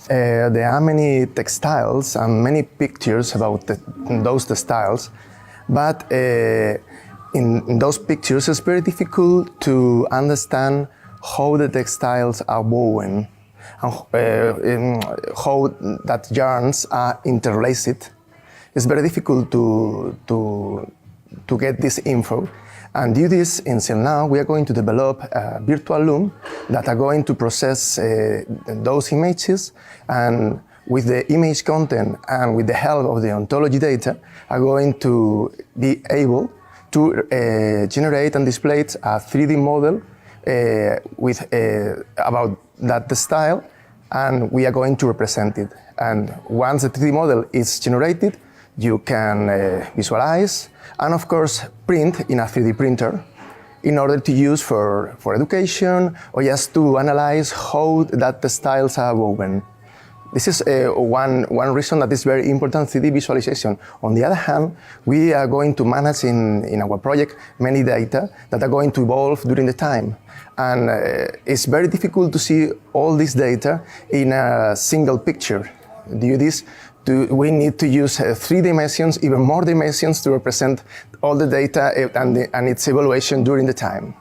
There are many textiles and many pictures about those textiles, but in those pictures it's very difficult to understand how the textiles are woven and how that yarns are interlaced. It's very difficult to get this info. And due to this, in CellNow, we are going to develop a virtual loom that are going to process those images, and with the image content and with the help of the ontology data, are going to be able to generate and display a 3D model about that style, and we are going to represent it. And once the 3D model is generated, you can visualize and, of course, print in a 3D printer in order to use for education or just to analyze how that the styles are woven. This is one reason that is very important, 3D visualization. On the other hand, we are going to manage in our project many data that are going to evolve during the time. And it's very difficult to see all this data in a single picture. Due to this, we need to use 3 dimensions, even more dimensions, to represent all the data and its evaluation during the time.